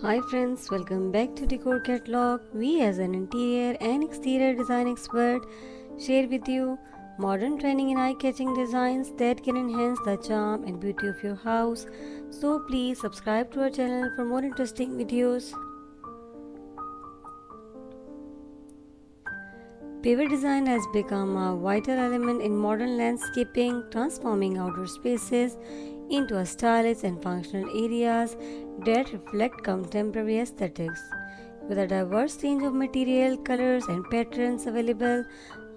Hi friends, welcome back to Decor Catalog. We as an interior and exterior design expert share with you modern training and eye-catching designs that can enhance the charm and beauty of your house. So please subscribe to our channel for more interesting videos. Paver design has become a vital element in modern landscaping, transforming outdoor spaces into a stylish and functional areas that reflect contemporary aesthetics. With a diverse range of material, colors, and patterns available,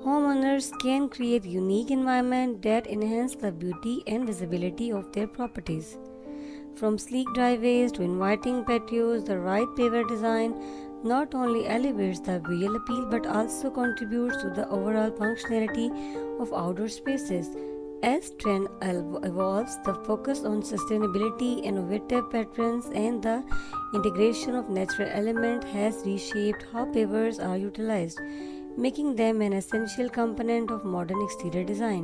homeowners can create unique environments that enhance the beauty and visibility of their properties. From sleek driveways to inviting patios, the right paver design not only elevates the visual appeal but also contributes to the overall functionality of outdoor spaces. As trend evolves, the focus on sustainability, innovative patterns, and the integration of natural elements has reshaped how pavers are utilized, making them an essential component of modern exterior design.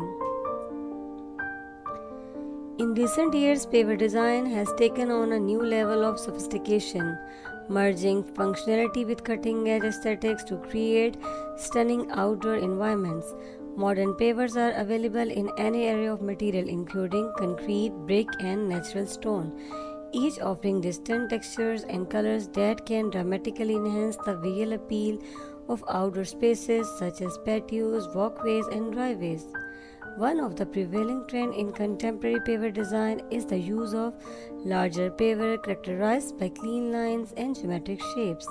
In recent years, paver design has taken on a new level of sophistication, merging functionality with cutting edge aesthetics to create stunning outdoor environments. Modern pavers are available in any area of material, including concrete, brick, and natural stone, each offering distinct textures and colors that can dramatically enhance the visual appeal of outdoor spaces such as patios, walkways, and driveways. One of the prevailing trends in contemporary paver design is the use of larger paver characterized by clean lines and geometric shapes.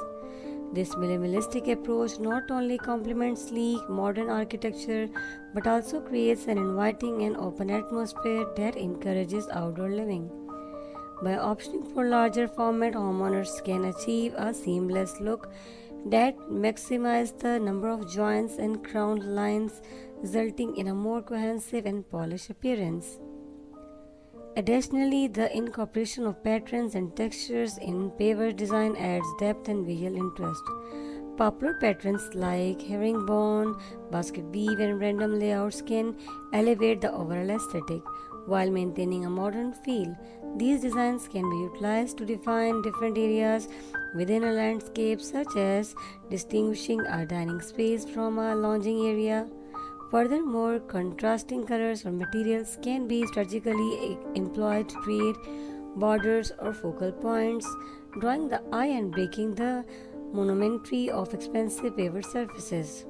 This minimalistic approach not only complements sleek modern architecture but also creates an inviting and open atmosphere that encourages outdoor living. By opting for larger format, homeowners can achieve a seamless look that maximizes the number of joints and crown lines, resulting in a more cohesive and polished appearance. Additionally, the incorporation of patterns and textures in paver design adds depth and visual interest. Popular patterns like herringbone, basket weave, and random layouts can elevate the overall aesthetic while maintaining a modern feel. These designs can be utilized to define different areas within a landscape, such as distinguishing a dining space from a lounging area. Furthermore, contrasting colors or materials can be strategically employed to create borders or focal points, drawing the eye and breaking the monotony of expensive paper surfaces.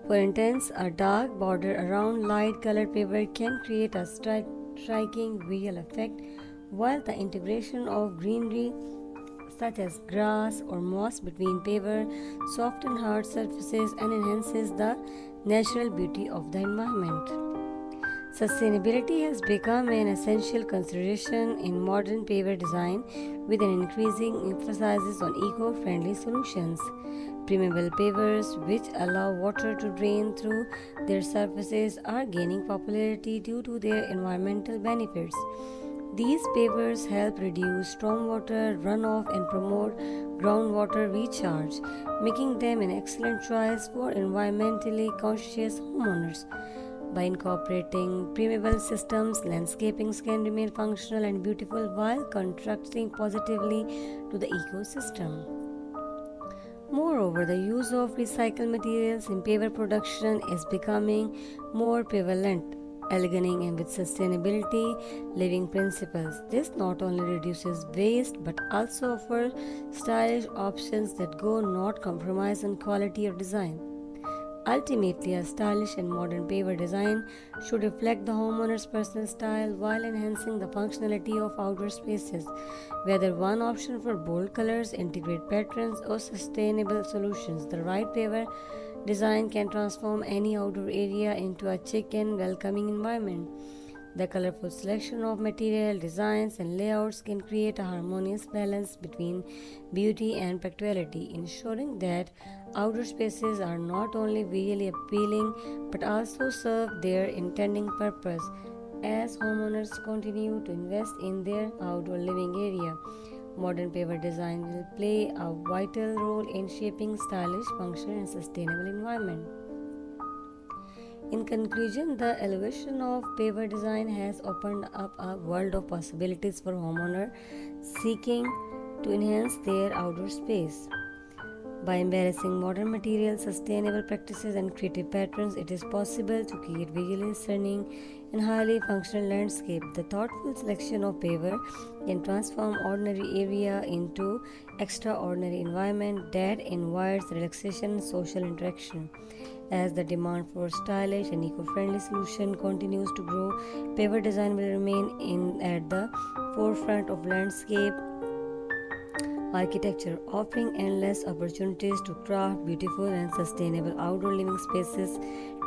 For instance, a dark border around light colored paper can create a striking visual effect, while the integration of greenery such as grass or moss between paper softens hard surfaces and enhances the natural beauty of the environment. Sustainability has become an essential consideration in modern paver design with an increasing emphasis on eco-friendly solutions. Permeable pavers, which allow water to drain through their surfaces, are gaining popularity due to their environmental benefits. These pavers help reduce stormwater runoff and promote groundwater recharge, making them an excellent choice for environmentally conscious homeowners. By incorporating permeable systems, landscaping can remain functional and beautiful while contributing positively to the ecosystem. Moreover, the use of recycled materials in paver production is becoming more prevalent, aligning and with sustainability living principles. This not only reduces waste but also offers stylish options that go not compromise on quality or design. Ultimately, a stylish and modern paver design should reflect the homeowner's personal style while enhancing the functionality of outdoor spaces. Whether one option for bold colors, integrate patterns, or sustainable solutions, the right paver design can transform any outdoor area into a chic and welcoming environment. The colorful selection of material, designs, and layouts can create a harmonious balance between beauty and practicality, ensuring that outdoor spaces are not only visually appealing but also serve their intended purpose. As homeowners continue to invest in their outdoor living area, modern paver design will play a vital role in shaping stylish, functional, and sustainable environment. In conclusion, the elevation of paver design has opened up a world of possibilities for homeowners seeking to enhance their outdoor space. By embracing modern materials, sustainable practices, and creative patterns, it is possible to create visually stunning and highly functional landscape. The thoughtful selection of paver can transform ordinary area into extraordinary environment that invites relaxation and social interaction. As the demand for stylish and eco-friendly solution continues to grow, paver design will remain at the forefront of landscape architecture, offering endless opportunities to craft beautiful and sustainable outdoor living spaces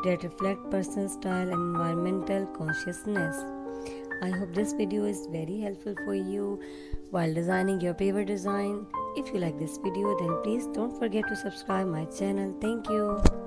that reflect personal style and environmental consciousness. I hope this video is very helpful for you while designing your paver design. If you like this video, then please don't forget to subscribe my channel. Thank you.